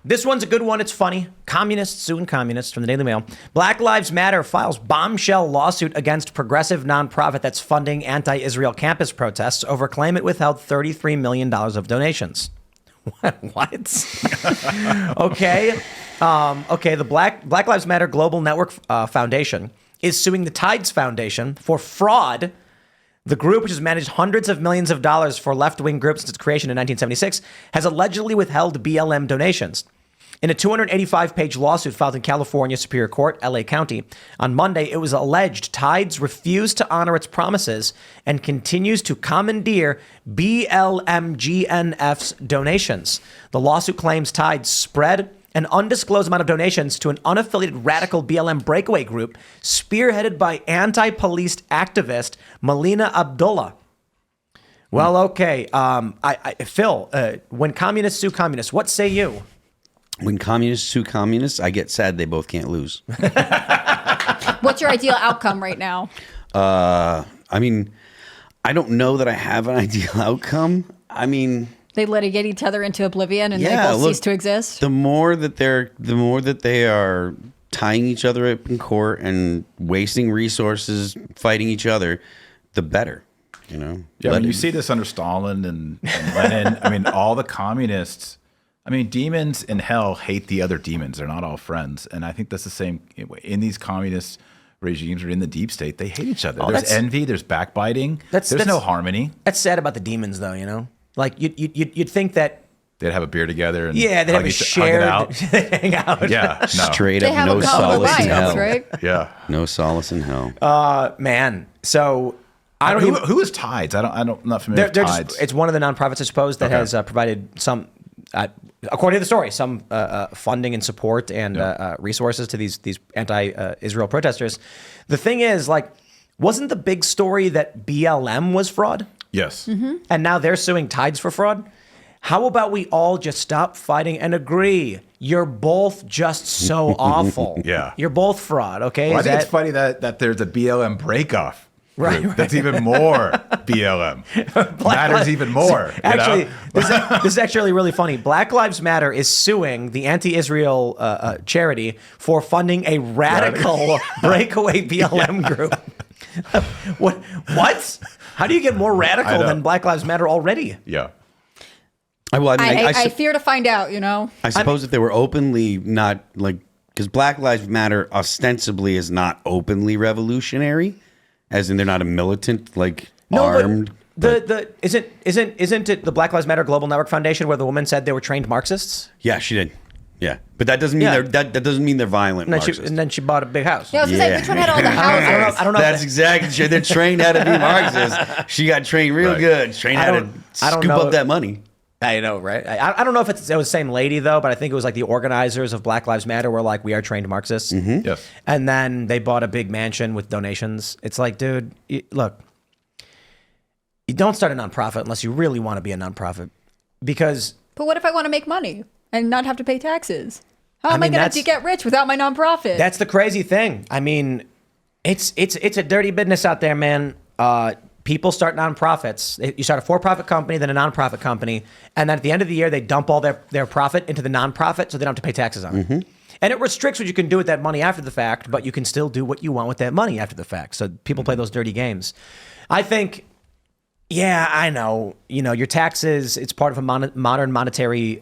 This one's a good one. It's funny. Communists suing communists from the Daily Mail. Black Lives Matter files bombshell lawsuit against progressive nonprofit that's funding anti-Israel campus protests over claim it withheld $33 million of donations. What? Okay. The Black Lives Matter Global Network Foundation is suing the Tides Foundation for fraud. The group, which has managed hundreds of millions of dollars for left-wing groups since its creation in 1976, has allegedly withheld BLM donations. In a 285-page lawsuit filed in California Superior Court, LA County, on Monday, it was alleged Tides refused to honor its promises and continues to commandeer BLM-GNF's donations. The lawsuit claims Tides spread an undisclosed amount of donations to an unaffiliated radical BLM breakaway group spearheaded by anti-police activist Melina Abdullah. Well, okay. Phil, when communists sue communists, what say you? When communists sue communists, I get sad they both can't lose. What's your ideal outcome right now? I mean, I don't know that I have an ideal outcome. I mean... They litigate each other into oblivion and they both cease to exist. The more that they are tying each other up in court and wasting resources fighting each other, the better. You know. Yeah, I mean, you see this under Stalin and Lenin. I mean, all the communists. I mean, demons in hell hate the other demons. They're not all friends, and I think that's the same in these communist regimes or in the deep state. They hate each other. There's envy. There's backbiting. There's no harmony. That's sad about the demons, though. You know. Like you'd think that they'd have a beer together and they'd have a shared hang out. Yeah, no. Straight up, no solace in hell. Right? Yeah, no solace in hell. Man, so I don't. Who is Tides? I'm not familiar with Tides. It's one of the nonprofits, I suppose, that has provided some, according to the story, some funding and support and resources to these anti-Israel protesters. The thing is, like, wasn't the big story that BLM was fraud? Yes. Mm-hmm. And now they're suing Tides for fraud? How about we all just stop fighting and agree? You're both just so awful. Yeah. You're both fraud, okay? Well, I think it's funny that there's a BLM breakoff. Right. That's even more BLM. Matters even more. Actually, this is actually really funny. Black Lives Matter is suing the anti-Israel charity for funding a radical breakaway BLM group. What? How do you get more radical than Black Lives Matter already? Yeah. I fear to find out, you know? I suppose if they were openly not like, because Black Lives Matter ostensibly is not openly revolutionary, as in they're not a militant, like armed. Isn't it the Black Lives Matter Global Network Foundation where the woman said they were trained Marxists? Yeah, she did. Yeah, but that doesn't mean that doesn't mean they're violent. And then she bought a big house. Yeah, I was gonna say, which one had all the houses? I don't know. That's exactly true. They're trained how to be Marxists. She got trained real good. Trained how to scoop up that money. I know, right? I don't know if it was the same lady, though, but I think it was like the organizers of Black Lives Matter were like, we are trained Marxists. Mm-hmm. Yes. And then they bought a big mansion with donations. It's like, dude, look, you don't start a nonprofit unless you really want to be a nonprofit. Because... But what if I want to make money and not have to pay taxes? How am I going to get rich without my nonprofit? That's the crazy thing. I mean, it's a dirty business out there, man. People start nonprofits. You start a for-profit company, then a nonprofit company, and then at the end of the year, they dump all their profit into the nonprofit so they don't have to pay taxes on it. And it restricts what you can do with that money after the fact, but you can still do what you want with that money after the fact. So people play those dirty games. I think, yeah, I know. You know, your taxes, it's part of a modern monetary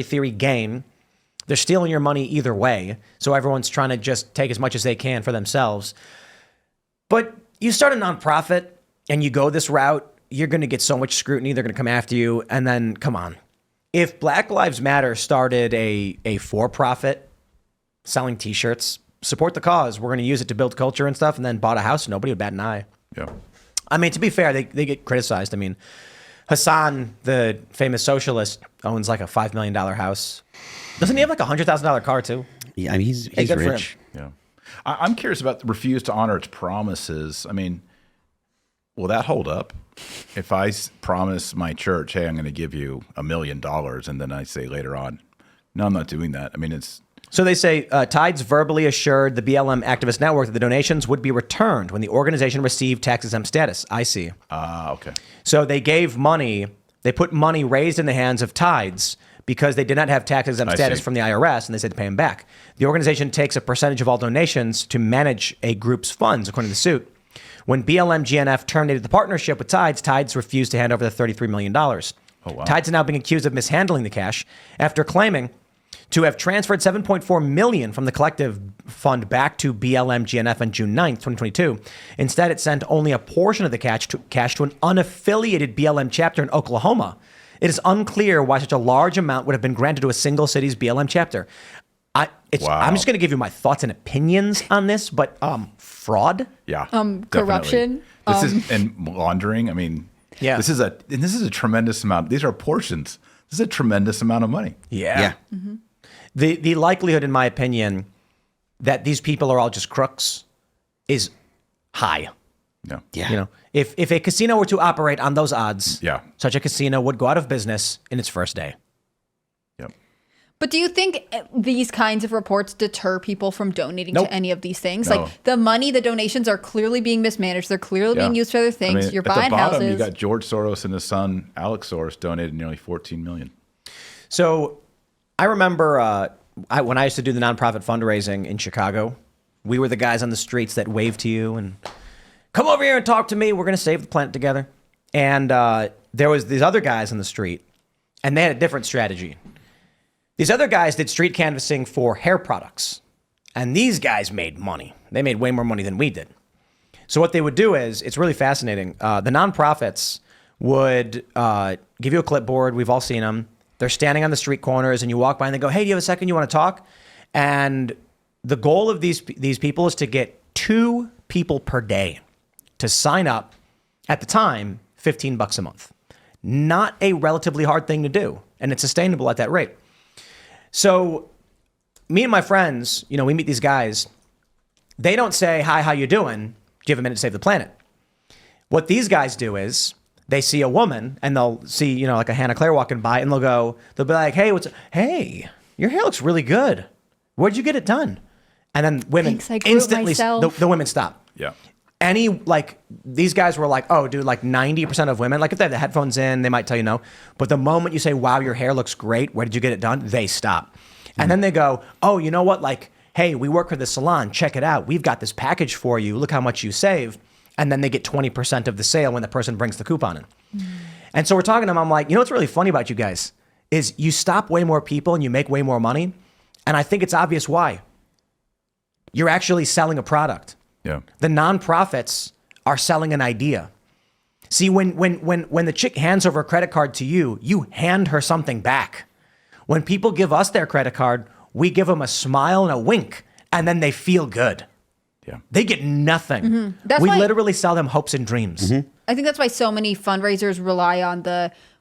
theory game. They're stealing your money either way. So everyone's trying to just take as much as they can for themselves. But you start a nonprofit and you go this route, you're going to get so much scrutiny. They're going to come after you. And then, come on. If Black Lives Matter started a for-profit selling T-shirts, support the cause. We're going to use it to build culture and stuff, and then bought a house, nobody would bat an eye. Yeah. I mean, to be fair, they get criticized. I mean, Hassan, the famous socialist, owns like a $5 million house. Doesn't he have like a $100,000 car too? Yeah, I mean, he's rich. Yeah. I'm curious about the refuse to honor its promises. I mean, will that hold up? If I promise my church, hey, I'm going to give you $1 million, and then I say later on, no, I'm not doing that. I mean, it's... So they say Tides verbally assured the BLM activist network that the donations would be returned when the organization received tax-exempt status. I see. Okay. So they gave money, they put money raised in the hands of Tides, because they did not have tax-exempt I status see. from the IRS, and they said to pay them back. The organization takes a percentage of all donations to manage a group's funds, according to the suit. When BLM GNF terminated the partnership with Tides, Tides refused to hand over the $33 million. Oh, wow. Tides is now being accused of mishandling the cash after claiming to have transferred $7.4 million from the collective fund back to BLM GNF on June 9th, 2022. Instead, it sent only a portion of the cash to an unaffiliated BLM chapter in Oklahoma. It is unclear why such a large amount would have been granted to a single city's BLM chapter. Wow. I'm just going to give you my thoughts and opinions on this, but fraud. Yeah. Corruption. Definitely. This is and laundering. I mean, Yeah. This is a tremendous amount. These are portions. This is a tremendous amount of money. Yeah. The likelihood, in my opinion, that these people are all just crooks is high. Yeah. Yeah. You know, if a casino were to operate on those odds, Yeah. such a casino would go out of business in its first day. Yep. But do you think these kinds of reports deter people from donating Nope. to any of these things? No. Like the money, the donations are clearly being mismanaged. They're clearly being Yeah. used for other things. You're at buying the bottom, houses. You got George Soros and his son Alex Soros donated nearly $14 million. So I remember when I used to do the nonprofit fundraising in Chicago, we were the guys on the streets that waved to you and come over here and talk to me. We're going to save the planet together. And there was these other guys on the street, and they had a different strategy. These other guys did street canvassing for hair products, and these guys made money. They made way more money than we did. So what they would do is, it's really fascinating. The nonprofits would give you a clipboard. We've all seen them. They're standing on the street corners, and you walk by and they go, hey, do you have a second? You want to talk? And the goal of these people is to get 2 people per day to sign up. At the time, $15 a month. Not a relatively hard thing to do, and it's sustainable at that rate. So me and my friends, you know, we meet these guys. They don't say, hi, how you doing? Do you have a minute to save the planet? What these guys do is they see a woman and they'll see, you know, like a Hannah Claire walking by, and they'll be like, hey, your hair looks really good. Where'd you get it done? And then women Thanks, I grew it instantly, myself. the women stop. Yeah. These guys were like, oh, dude, like 90% of women, like if they have the headphones in, they might tell you no. But the moment you say, wow, your hair looks great, where did you get it done? They stop. And then they go, oh, you know what? Like, hey, we work for the salon. Check it out. We've got this package for you. Look how much you save. And then they get 20% of the sale when the person brings the coupon in. And so we're talking to them. I'm like, you know what's really funny about you guys is you stop way more people and you make way more money. And I think it's obvious why. You're actually selling a product. Yeah. The nonprofits are selling an idea. See, when the chick hands over a credit card to you, you hand her something back. When people give us their credit card, we give them a smile and a wink, and then they feel good. Yeah. They get nothing. That's We why- literally sell them hopes and dreams. I think that's why so many fundraisers rely on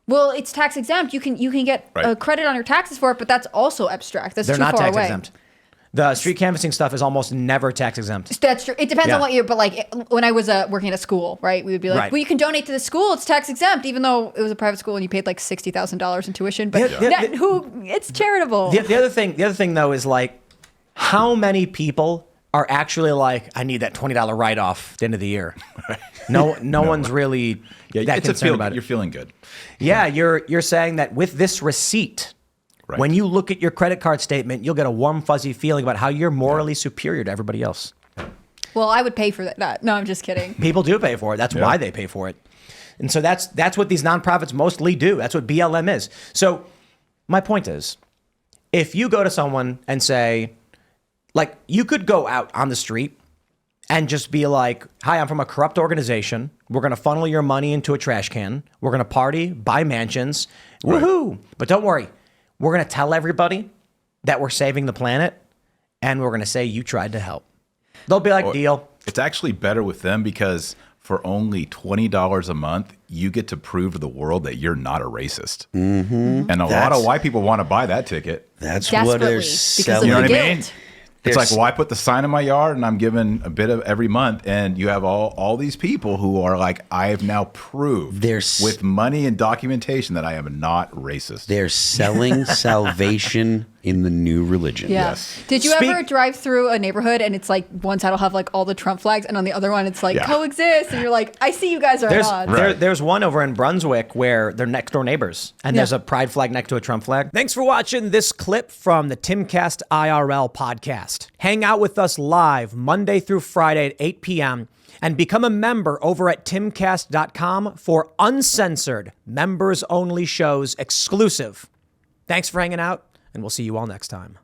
well, it's tax exempt. You can get a Right. credit on your taxes for it, but that's also abstract. That's They're too not far tax away. exempt. The street canvassing stuff is almost never tax exempt. That's true. It depends Yeah. on what year, but like when I was working at a school, right, we would be like, Right. well, you can donate to the school. It's tax exempt, even though it was a private school and you paid like $60,000 in tuition. But it's charitable. The other thing though is like, how many people are actually like, I need that $20 write-off at the end of the year? No one's really that It's a concerned feel. about it. You're feeling good. Yeah, you're saying that with this receipt, Right. when you look at your credit card statement, you'll get a warm, fuzzy feeling about how you're morally superior to everybody else. Well, I would pay for that. No, I'm just kidding. People do pay for it. That's why they pay for it. And so that's what these nonprofits mostly do. That's what BLM is. So my point is, if you go to someone and say, like, you could go out on the street and just be like, hi, I'm from a corrupt organization. We're going to funnel your money into a trash can. We're going to party, buy mansions. Woohoo. But don't worry. We're going to tell everybody that we're saving the planet, and we're going to say you tried to help. They'll be like, deal. It's actually better with them because for only $20 a month, you get to prove to the world that you're not a racist. Mm-hmm. And a lot of white people want to buy that ticket. That's what Desperately, they're because selling. of You know the what I mean? guilt. It's like, well, I put the sign in my yard and I'm giving a bit of every month. And you have all these people who are like, I have now proved with money and documentation that I am not racist. They're selling salvation in the new religion. Yeah. Yes. Did you ever drive through a neighborhood and it's like one side will have like all the Trump flags and on the other one it's like coexist and you're like, I see you guys are at odds. There's one over in Brunswick where they're next door neighbors and there's a pride flag next to a Trump flag. Thanks for watching this clip from the Timcast IRL podcast. Hang out with us live Monday through Friday at 8 p.m. and become a member over at timcast.com for uncensored, members-only shows exclusive. Thanks for hanging out, and we'll see you all next time.